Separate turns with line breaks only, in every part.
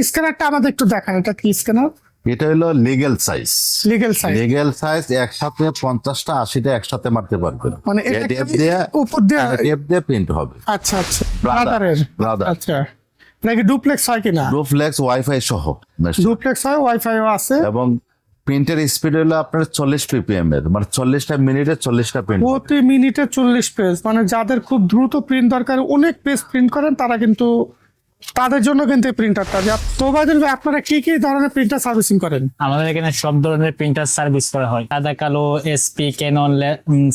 স্ক্যানারটা আমাদের একটু দেখান, এটা কি স্ক্যানার?
এটা হলো লিগ্যাল সাইজ।
লিগ্যাল সাইজ
একসাথে 50টা 80টা একসাথে মারতে পারবেন।
মানে এটা
টেপ দিয়ে
উপর দিয়ে
টেপ দিয়ে প্রিন্ট হবে।
আচ্ছা আচ্ছা, ব্রাদারের
ব্রাদার
আচ্ছা, নাকি ডুপ্লেক্স হয় কিনা?
ডুপ্লেক্স ওয়াইফাই সহ
ডুপ্লেক্স হয়, ওয়াইফাইও আছে।
এবং প্রিন্টের স্পিড হলো আপনার 40 ppm এর, মানে 40টা মিনিটে 40টা প্রিন্ট।
প্রতি মিনিটে 40 পেজ, মানে যাদের খুব দ্রুত প্রিন্ট দরকার, অনেক পেজ প্রিন্ট করেন, তারা কিন্তু তাদের জন্য কিন্তু এই প্রিন্টারটা। তো ভাই, আপনারা কি কি ধরনের প্রিন্টার সার্ভিসিং করেন?
আমাদের এখানে সব ধরনের প্রিন্টার সার্ভিস করা হয়। সাদা কালো, এসপি, ক্যানন,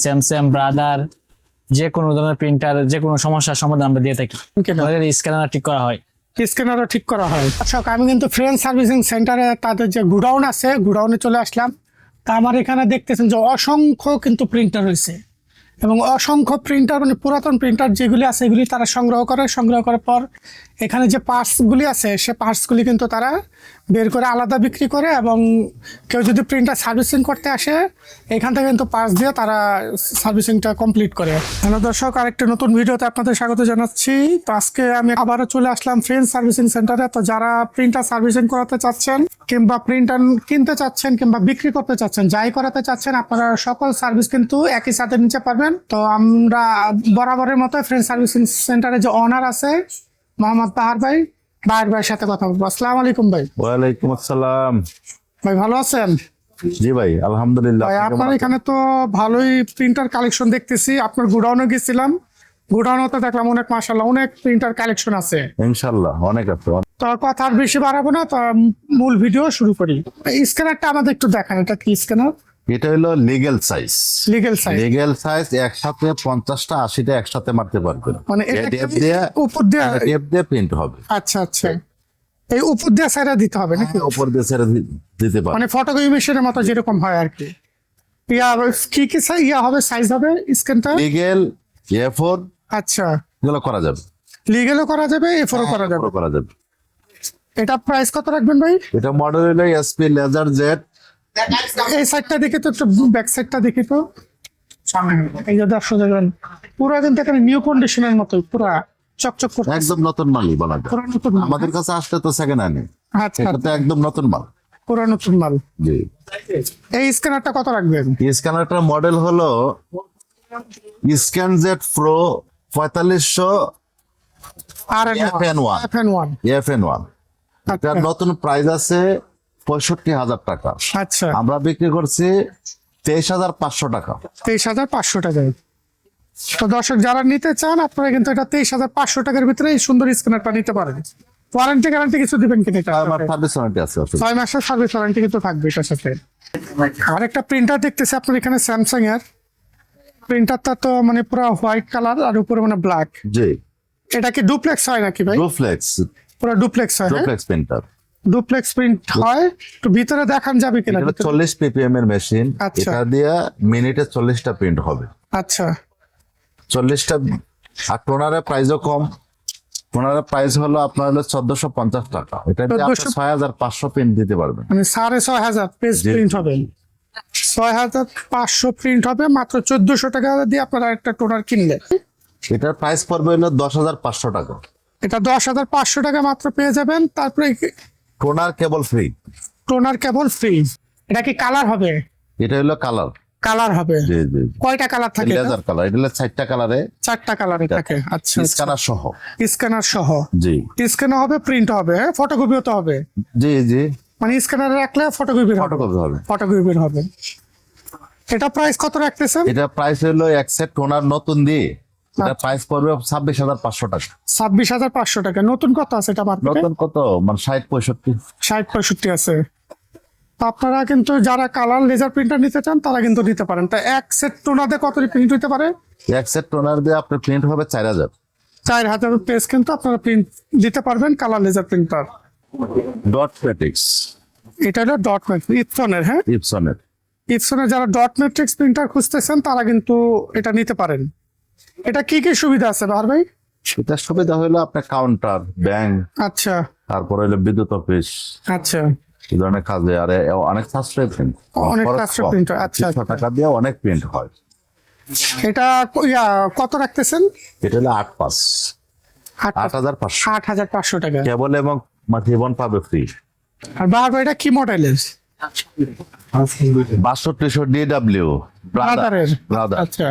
স্যামসাং, ব্রাদার, যে কোনো ধরনের প্রিন্টার, যে কোনো সমস্যার সমাধান আমরা দিয়ে থাকি। আমাদের স্ক্যানার ঠিক করা হয়,
স্ক্যানারও ঠিক করা হয়। আচ্ছা, আমি কিন্তু ফ্রেন্ড সার্ভিসিং সেন্টারে তাদের যে গুডাউন আছে, গুডাউনে চলে আসলাম। তা আমার এখানে দেখতেছেন যে অসংখ্য কিন্তু প্রিন্টার রয়েছে, এবং অসংখ্য প্রিন্টার, মানে পুরাতন প্রিন্টার যেগুলি আছে এগুলি তারা সংগ্রহ করার পর এখানে যে পার্টসগুলি আছে সে পার্টসগুলি কিন্তু তারা বের করে আলাদা বিক্রি করে, এবং কেউ যদি প্রিন্টার সার্ভিসিং করতে আসে এখান থেকে কিন্তু পার্টস দিয়ে তারা সার্ভিসিংটা কমপ্লিট করে। হ্যালো দর্শক, আরেকটি নতুন ভিডিওতে আপনাদের স্বাগত জানাচ্ছি। তো আজকে আমি আবারও চলে আসলাম ফ্রেন্ড সার্ভিসিং সেন্টারে। তো যারা প্রিন্টার সার্ভিসিং করাতে চাচ্ছেন, কিংবা প্রিন্টার কিনতে চাচ্ছেন, কিংবা বিক্রি করতে চাচ্ছেন, যাই করাতে চাচ্ছেন, আপনারা সকল সার্ভিস কিন্তু একই সাথে নিতে পারবেন। তো আমরা বরাবরের মতো ফ্রেন্ড সার্ভিসিং সেন্টারে যে অনার আছে মোহাম্মদ বাহার ভাইয়ের সাথে কথা বলবো। আসসালামু আলাইকুম ভাই।
ওয়ালাইকুম আসসালাম।
ভাই ভালো আছেন?
জি ভাই, আলহামদুলিল্লাহ।
ভাই আপনার এখানে তো ভালোই প্রিন্টার কালেকশন দেখতেছি। আপনার গোডাউনে গেছিলাম, গোডাউনে তো দেখলাম অনেক, মাশাআল্লাহ, অনেক প্রিন্টার কালেকশন আছে।
ইনশাআল্লাহ অনেক আছে।
তো কথা আর বেশি বাড়াবো না, তো মূল ভিডিও শুরু করি। স্ক্যানারটা আমাদের একটু দেখান, এটা কি স্ক্যানার?
এটা হলো লিগ্যাল সাইজ।
লিগ্যাল সাইজ
একসাথে 50টা 80টা একসাথে মারতে পারবেন।
মানে এটা
টেপ দিয়ে
উপর দিয়ে
টেপ দিয়ে প্রিন্ট হবে।
আচ্ছা আচ্ছা, এই উপর দিয়ে সাইডা দিতে হবে নাকি?
উপর দিয়ে ছেড়ে দিতে পারবেন,
মানে ফটোকপি মেশিনের মতো যেরকম হয় আর কি। কি কি হবে, সাইজ হবে স্ক্যানটা?
লিগ্যাল A4
আচ্ছা,
এগুলো করা যাবে।
লিগ্যালও করা যাবে, এফোরও করা যাবে।
করা যাবে।
এটা প্রাইস কত রাখবেন ভাই?
এটা মডেল হলো এসপি লেজার জেড।
এই সাইডটা দেখি তো, একটু ব্যাক সাইডটা দেখি তো। এই যে দর্শক দেখবেন, পুরো কিন্তু এখানে নিউ কন্ডিশনের মতো পুরো চকচক করছে,
একদম নতুন মালই বলা যায়।
পুরো নতুন মাল।
আমাদের কাছে আসলে তো সেকেন্ড হ্যান্ড,
আচ্ছা,
এটা তো একদম নতুন মাল।
পুরো নতুন মাল।
জি।
এই স্ক্যানারটা কত রাখবেন?
স্ক্যানারটার মডেল হলো স্ক্যান জেড প্রো 4500
আর
FN1
FN1।
FN1। এটার নতুন প্রাইস আছে 65,000 টাকা।
আচ্ছা,
আমরা বিক্রি করছি 23,500 টাকা।
23,500 টাকায়। তো দর্শক যারা নিতে চান, আপনারা কিন্তু এটা 23,500 টাকার ভিতরে এই সুন্দর স্ক্যানারটা নিতে পারেন। ওয়ারেন্টি গ্যারান্টি কিছু দিবেন কিনা?
আমার সার্ভিস ওয়ারেন্টি আছে।
6 মাসের সার্ভিস ওয়ারেন্টি কিন্তু থাকবে এটার সাথে। আর একটা প্রিন্টার দেখতেছি আপনার এখানে, স্যামসাং এর প্রিন্টারটা তো মানে পুরো হোয়াইট কালার আর উপরে মানে ব্ল্যাক।
জি।
এটা কি ডুপ্লেক্স হয় নাকি ভাই?
ডুপ্লেক্স।
পুরো ডুপ্লেক্স হয়?
Duplex printer.
ডুপ্লেক্স প্রিন্ট হয়। তো ভিতরে দেখান যাবে কিনা?
এটা 40 ppm এর মেশিন।
আচ্ছা।
এটা দিয়ে মিনিটে 40টা প্রিন্ট হবে।
আচ্ছা,
40টা। আর টোনারের প্রাইসও কম। টোনারের প্রাইস হলো আপনার হলো 1450 টাকা। এটা দিয়ে আপনি 6500 প্রিন্ট দিতে পারবেন।
মানে 6,500 পেজ প্রিন্ট হবে। 6,500 প্রিন্ট হবে মাত্র 1400 টাকা দিয়ে আপনারা একটা টোনার কিনলে।
এটার প্রাইস পড়বে হলো 10,500 টাকা।
এটা 10,500 টাকা মাত্র পেয়ে যাবেন। তারপরে
টোনার কেবল ফ্রি।
টোনার কেবল ফ্রি। এটা কি কালার হবে?
এটা হলো কালার।
কালার হবে?
জি জি।
কয়টা কালার থাকে?
Laser colour. এটা হলো 4টা কালারে।
4টা কালারে থাকে। আচ্ছা,
স্ক্যানার সহ।
স্ক্যানার সহ।
জি।
স্ক্যানার হবে, প্রিন্ট হবে, ফটোকপিও তো হবে।
জি জি।
মানে স্ক্যানারে রাখলে ফটোকপি
হবে।
ফটোকপি হবে। এটা প্রাইস কত রাখতেছেন?
এটা প্রাইস হলো এক সেট টোনার নতুন দিয়ে। এটা প্রাইস পড়বে 26,500 টাকা।
26,500 টাকা। নতুন কত আছে এটা মার্কেটে?
নতুন কত মানে 60-65।
60-65 আছে। আপনারা কিন্তু যারা কালার লেজার প্রিন্টার নিতে চান তারা কিন্তু নিতে পারেন। তা এক সেট টোনাতে কত প্রিন্ট হতে পারে?
এক সেট টোনার দিয়ে আপনার প্রিন্ট হবে 4,000।
4,000 পেজ কিন্তু আপনারা প্রিন্ট দিতে পারবেন colour laser printer.
Dot matrix.
এটা হলো ডট ম্যাট্রিক্স ইপসনের। হ্যাঁ,
ইপসনের।
ইপসনের যারা ডট ম্যাট্রিক্স প্রিন্টার খুঁজতেছেন তারা কিন্তু এটা নিতে পারেন। এটা কি কি সুবিধা আছে বাহার ভাই?
এটার সুবিধা হলো আপনার কাউন্টার, ব্যাংক,
আচ্ছা
তারপরে হলো বিদ্যুৎ অফিস,
আচ্ছা,
এই ধরনের কাজে। আর অনেক সাশ্রয় প্রিন্ট।
অনেক সাশ্রয় প্রিন্ট। আচ্ছা,
100 টাকা দিয়ে অনেক প্রিন্ট হয়।
এটা কত রাখতেছেন?
এটা হলো 8.5। 8,500
8,500 টাকা।
কেবল এবং আমার জীবন পাবে ফ্রি।
আর বারবার এটা কি মডেলের?
6200 DW
ব্রাদারের।
ব্রাদার
আচ্ছা,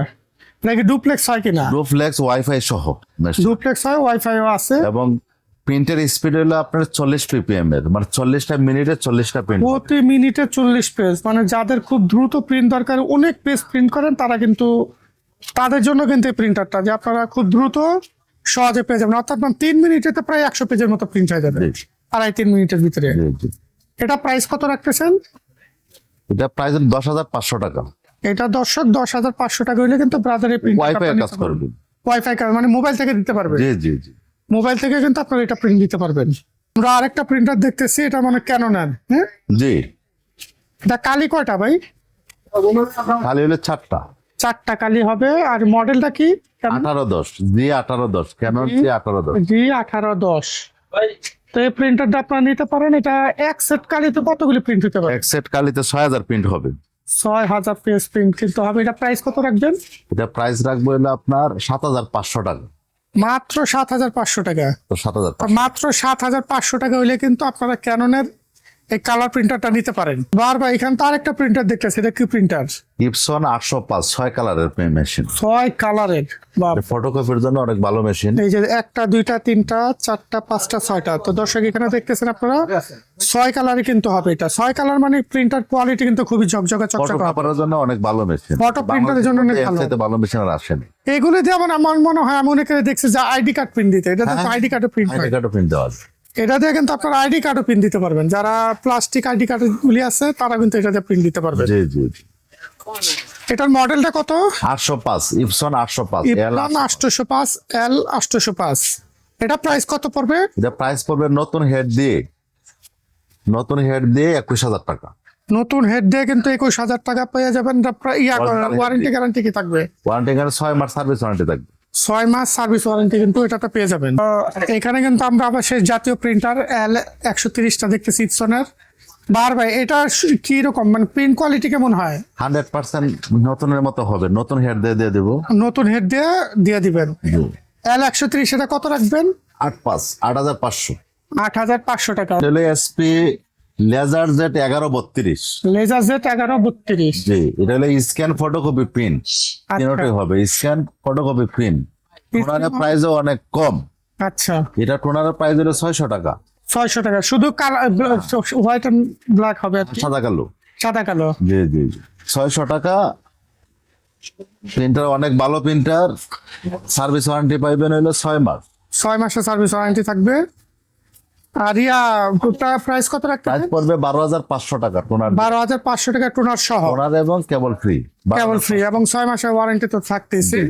নাকি ডুপ্লেক্স হয় কিনা?
ডুপ্লেক্স ওয়াইফাই সহ machine।
ডুপ্লেক্স হয়, ওয়াইফাইও আছে।
এবং প্রিন্টের স্পিড হলো আপনার 40 ppm এর, মানে 40টা মিনিটে 40টা প্রিন্ট।
প্রতি মিনিটে 40 পেজ, মানে যাদের খুব দ্রুত প্রিন্ট দরকার, অনেক পেজ প্রিন্ট করেন, তারা কিন্তু তাদের জন্য কিন্তু এই প্রিন্টারটা, যে আপনারা খুব দ্রুত সহজে পেয়ে যাবেন। অর্থাৎ 3 মিনিটে তো প্রায় 100 পেজের মতো প্রিন্ট হয়ে যাবে, 2.5-3 মিনিটের ভিতরে। এটা প্রাইস কত রাখতেছেন?
এটা প্রাইস 10,500 টাকা।
এটা দর্শক 10,500 টাকা হইলে কিন্তু ব্রাদারের
ওয়াইফাই কাজ করবে।
ওয়াইফাই কাজ মানে মোবাইল থেকে দিতে পারবেন।
জি জি জি।
মোবাইল থেকে কিন্তু আপনারা এটা প্রিন্ট দিতে পারবেন। আমরা আরেকটা প্রিন্টার দেখতেছি, এটা মানে ক্যাননের। হ্যাঁ,
জি।
এটা কালি কয়টা ভাই?
খালি হলো 4টা।
4টা কালি হবে। আর মডেলটা কি?
1810 G1810 ক্যানন G1810।
G1810। তো এই প্রিন্টারটা আপনারা নিতে পারেন। এটা এক সেট কালিতে কতগুলি প্রিন্ট হতে পারে?
এক সেট কালিতে 6000 প্রিন্ট হবে।
6000 পেজ প্রিন্ট কিন্তু হবে। এটা প্রাইস কত রাখবেন?
এটা প্রাইস রাখবো হলো আপনার 7500 টাকা।
মাত্র 7500 টাকা।
তো 7500।
মাত্র 7500 টাকা হইলে কিন্তু আপনারা ক্যাননের এই কালার প্রিন্টারটা নিতে পারেন। বারবার এখানে তো আরেকটা প্রিন্টার দেখতেছি, এটা কি প্রিন্টার?
ইপসন 805 6 কালারের মেশিন।
6 কালারের। বাহ,
ফটোকপির জন্য অনেক ভালো মেশিন।
এই যে 1টা 2টা 3টা 4টা 5টা 6টা। তো দর্শক এখানে দেখতেছেন আপনারা 6 কালারে কিন্তু হবে। এটা 6 কালার মানে প্রিন্টার কোয়ালিটি কিন্তু খুবই ঝকঝকা চকচকা।
ফটোকপির জন্য অনেক ভালো মেশিন।
ফটো প্রিন্টারের জন্য অনেক ভালো।
এতে ভালো মেশিন আর আসেনি।
এগুলো দিয়ে আমার মনে হয় আমি অনেকে দেখছি যে আইডি কার্ড প্রিন্ট দিতে, এটা তো আইডি কার্ডে প্রিন্ট হয়।
আইডি কার্ডও প্রিন্ট দেওয়া আছে।
এটা দিয়ে কিন্তু আপনারা আইডি কার্ডও প্রিন্ট দিতে পারবেন। যারা প্লাস্টিক আইডি কার্ড গুলি আছে তারা কিন্তু এটা দিয়ে প্রিন্ট দিতে পারবেন।
জি জি জি।
এটার মডেলটা কত?
805 ইপসন 805 L
805 L 805। এটা প্রাইস কত পড়বে?
এটা প্রাইস পড়বে নতুন হেড দিয়ে 21000 টাকা।
নতুন হেড দিয়ে কিন্তু 21000 টাকা পেয়ে যাবেন। ওয়ারেন্টি গ্যারান্টি কি থাকবে?
ওয়ারেন্টি গ্যারান্টি 6 মাস সার্ভিস ওয়ারেন্টি থাকবে।
6 মাস সার্ভিস ওয়ারেন্টি কিন্তু এটাতে পেয়ে যাবেন। তো এখানে কিন্তু আমরা আবার শেষ জাতীয় প্রিন্টার L130টা দেখতেছি ইপসনের। ভাই এটা কি রকম, মানে প্রিন্ট কোয়ালিটি কেমন হয়?
100% নতুনের মতো হবে। নতুন হেড দিয়ে দেবো।
নতুন হেড দিয়ে দিবেন। L130 এটা কত রাখবেন?
8500।
8500 টাকা।
তাহলে SP LaserJet 1132।
LaserJet 1132।
জি, এটা হলো স্ক্যান ফটোকপি প্রিন্ট। তিনটাই হবে, স্ক্যান ফটোকপি প্রিন্ট। টোনারের প্রাইসও অনেক কম।
আচ্ছা,
এটা টোনারের প্রাইস হলো 600 টাকা।
600 টাকা। শুধু হোয়াইট এন্ড ব্ল্যাক হবে আর কি।
সাদা কালো।
সাদা কালো।
জি জি জি। 600 টাকা। প্রিন্টার অনেক ভালো প্রিন্টার। সার্ভিস ওয়ারেন্টি পাইবেন হলো 6 মাস।
6 মাসের সার্ভিস ওয়ারেন্টি থাকবে। আর প্রাইস কত রাখতে?
প্রাইস পড়বে 12500 টাকা টোনার।
12500 টাকা টোনার সহ।
টোনার এবং কেবল ফ্রি।
কেবল ফ্রি এবং 6 মাসের ওয়ারেন্টি তো থাকতেছে।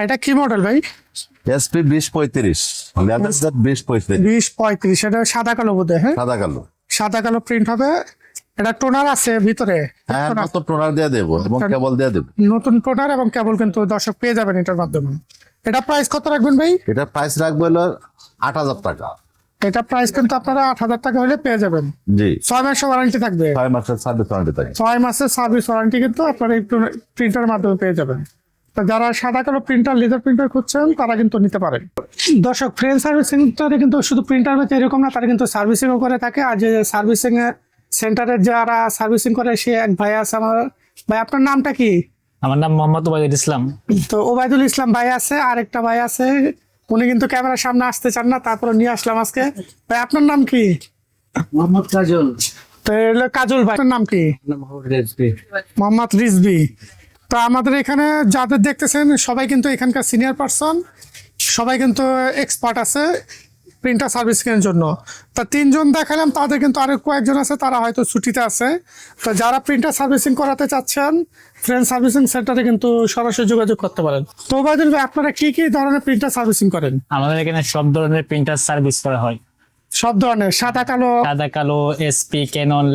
এটা কি মডেল ভাই?
SP 2035 LaserJet 2035
2035। এটা সাদা কালো বোধ হয়। হ্যাঁ,
সাদা কালো।
সাদা কালো প্রিন্ট হবে। এটা টোনার আছে ভিতরে।
হ্যাঁ, নতুন টোনার দিয়ে দেবো এবং কেবল দিয়ে দেবো।
নতুন টোনার এবং কেবল কিন্তু দর্শক পেয়ে যাবেন এটার মাধ্যমে। এটা প্রাইস কত রাখবেন ভাই?
এটা প্রাইস রাখবো হলো 8000 টাকা।
এটা প্রাইস কিন্তু আপনারা 8000 টাকা হলে পেয়ে যাবেন।
জি।
6 মাসের ওয়ারেন্টি থাকবে।
6 মাসের সার্ভিস ওয়ারেন্টি থাকে।
6 মাসের সার্ভিস ওয়ারেন্টি কিন্তু আপনারা এই প্রিন্টার মাধ্যমে পেয়ে যাবেন। তো যারা সাদা কালো প্রিন্টার, লেজার প্রিন্টার খুঁজছেন তারা কিন্তু নিতে পারেন। দর্শক, ফ্রেন্ড সার্ভিসিং কিন্তু শুধু প্রিন্টার বেচে এরকম না, তারা কিন্তু সার্ভিসিংও করে থাকে। আর যে সার্ভিসিং সেন্টারে যারা সার্ভিসিং করে সে এক ভাই আছে আমার। ভাই আপনার নামটা কি?
আমার নাম মোহাম্মদ ওবায়দুল ইসলাম।
তো ওবায়দুল ইসলাম ভাই আছে, আরেকটা ভাই আছে, উনি কিন্তু ক্যামেরার সামনে আসতে চান না, তারপরে নিয়ে আসলাম আজকে। ভাই আপনার নাম কি?
মোহাম্মদ কাজল।
তো এলো কাজল ভাই। আপনার নাম কি? মোহাম্মদ রিজভি। তো আমাদের এখানে যাদের দেখতেছেন সবাই কিন্তু এখানকার সিনিয়র পার্সন, সবাই কিন্তু এক্সপার্ট আছে প্রিন্টার সার্ভিসিং এর জন্য। তা 3 জন দেখালাম, তাদের কিন্তু আরো কয়েকজন আছে, তারা হয়তো ছুটিতে আছে। তো যারা প্রিন্টার সার্ভিসিং করাতে চাচ্ছেন ফ্রেন্ড সার্ভিসিং সেন্টারে কিন্তু সরাসরি যোগাযোগ করতে পারেন। তো ওবায়দুল ভাই, আপনারা কি কি ধরনের প্রিন্টার সার্ভিসিং করেন?
আমাদের এখানে সব ধরনের প্রিন্টার সার্ভিস করা হয়।
সব ধরনের, সাদা কালো,
এসপি, ক্যানন,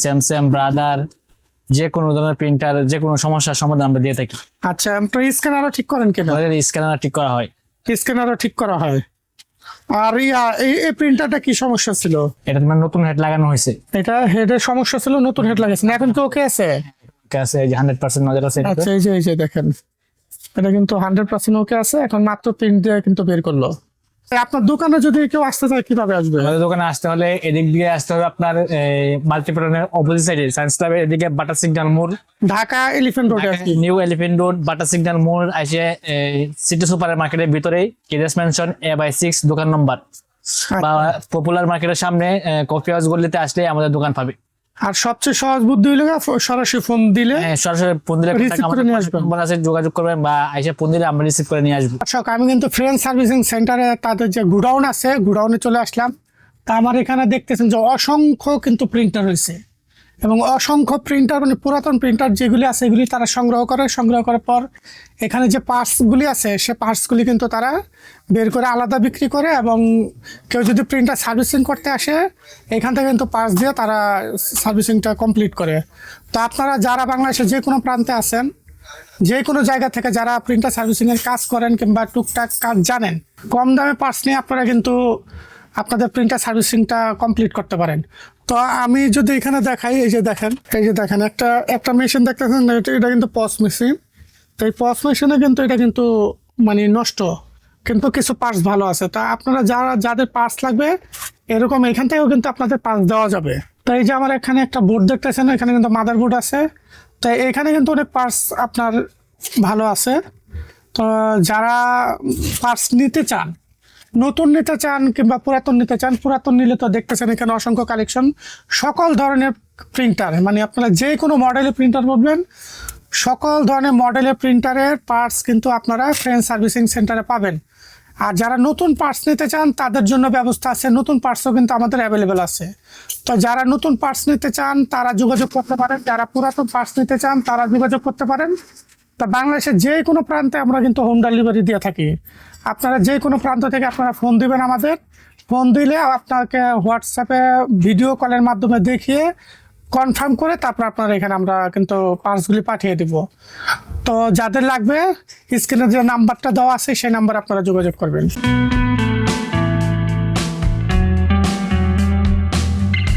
স্যামসাং, ব্রাদার, যে কোনো ধরনের প্রিন্টার, যে কোনো সমস্যার সমাধান আমরা দিয়ে থাকি।
আচ্ছা, আপনারা স্ক্যানারও ঠিক করেন কিনা?
আমাদের স্ক্যানার ঠিক করা হয়।
স্ক্যানারও ঠিক করা হয়। আর এই প্রিন্টারটা কি সমস্যা ছিল?
এটা তোমার নতুন হেড লাগানো হয়েছে।
এটা হেডের সমস্যা ছিল, নতুন হেড লাগাইছেন, এখন তো ওকে আছে?
আছে, এই যে 100% নজর আছে এটাতে।
আচ্ছা, এই যে দেখেন, এটা কিন্তু 100% ওকে আছে। এখন মাত্র প্রিন্ট দিয়ে কিন্তু বের করলো। আপনার দোকানে যদি কেউ আসতে চায় কিভাবে আসবে?
আমাদের দোকানে আসতে হলে এদিক দিয়ে আসতে হবে আপনার মাল্টিপ্লানের অপোজিট সাইডে সায়েন্স ক্লাবের এদিকে বাটার সিগন্যাল মোড়,
ঢাকা এলিফ্যান্ট রোডে আসছি।
New elephant road butter signal মোড় এসে সিটি সুপার মার্কেটের ভিতরেই কেজেস ম্যানশন A/6 দোকান নম্বর, বা পপুলার মার্কেটের সামনে কফি হাউস গলিতে আসলে আমাদের দোকান পাবে।
আর সবচেয়ে সহজ বুদ্ধি হলো সরাসরি ফোন দিলে
সরাসরি ফোন দিলে
Receive করে নিয়ে আসবেন।
আমার কাছে যোগাযোগ করবেন বা এসে ফোন দিলে আমরা রিসিভ করে নিয়ে আসবো।
দর্শক, আমি কিন্তু ফ্রেন্ড সার্ভিসিং সেন্টারে তাদের যে গুডাউন আছে গুডাউনে চলে আসলাম। তা আমার এখানে দেখতেছেন যে অসংখ্য কিন্তু প্রিন্টার রয়েছে এবং অসংখ্য প্রিন্টার মানে পুরাতন প্রিন্টার যেগুলি আছে এগুলি তারা সংগ্রহ করার পর এখানে যে পার্টসগুলি আছে সে পার্টসগুলি কিন্তু তারা বের করে আলাদা বিক্রি করে, এবং কেউ যদি প্রিন্টার সার্ভিসিং করতে আসে এখান থেকে কিন্তু পার্টস দিয়ে তারা সার্ভিসিংটা কমপ্লিট করে। তো আপনারা যারা বাংলাদেশের যে কোনো প্রান্তে আছেন, যে কোনো জায়গা থেকে যারা প্রিন্টার সার্ভিসিংয়ের কাজ করেন কিংবা টুকটাক কাজ জানেন, কম দামে পার্টস নিয়ে আপনারা কিন্তু আপনাদের প্রিন্টার সার্ভিসিংটা কমপ্লিট করতে পারেন। তো আমি যদি এখানে দেখাই, এই যে দেখেন একটা মেশিন দেখতেছেন, এটা কিন্তু পস মেশিন। তো এই পস মেশিনে কিন্তু এটা কিন্তু মানে নষ্ট, কিন্তু কিছু পার্টস ভালো আছে। তা আপনারা যাদের পার্টস লাগবে এরকম এখান থেকেও কিন্তু আপনাদের পার্টস দেওয়া যাবে। তো এই যে আমার এখানে একটা বোর্ড দেখতেছেন, এখানে কিন্তু মাদার বোর্ড আছে। তো এখানে কিন্তু অনেক পার্টস আপনার ভালো আছে। তো যারা পার্টস নিতে চান, নতুন নিতে চান কিংবা পুরাতন নিতে চান, পুরাতন নিলে তো দেখতেছেন এখানে অসংখ্য কালেকশন, সকল ধরনের প্রিন্টার, মানে আপনারা যে কোনো মডেলের প্রিন্টার বলবেন, সকল ধরনের মডেলের প্রিন্টারের পার্টস কিন্তু আপনারা ফ্রেন্ড সার্ভিসিং সেন্টারে পাবেন। আর যারা নতুন পার্টস নিতে চান তাদের জন্য ব্যবস্থা আছে, নতুন পার্টসও কিন্তু আমাদের অ্যাভেলেবেল আছে। তো যারা নতুন পার্টস নিতে চান তারা যোগাযোগ করতে পারেন, যারা পুরাতন পার্টস নিতে চান তারা যোগাযোগ করতে পারেন। তা বাংলাদেশের যে কোনো প্রান্তে আমরা কিন্তু হোম ডেলিভারি দিয়ে থাকি। আপনারা যে কোনো প্রান্ত থেকে আপনারা ফোন দিবেন, আমাদের ফোন দিলে আপনাকে হোয়াটসঅ্যাপে ভিডিও কলের মাধ্যমে দেখিয়ে কনফার্ম করে তারপর আপনারা এখানে আমরা কিন্তু পার্টসগুলি পাঠিয়ে দিব। তো যাদের লাগবে স্ক্রিনে যে নাম্বারটা দেওয়া আছে সেই নাম্বারে আপনারা যোগাযোগ করবেন।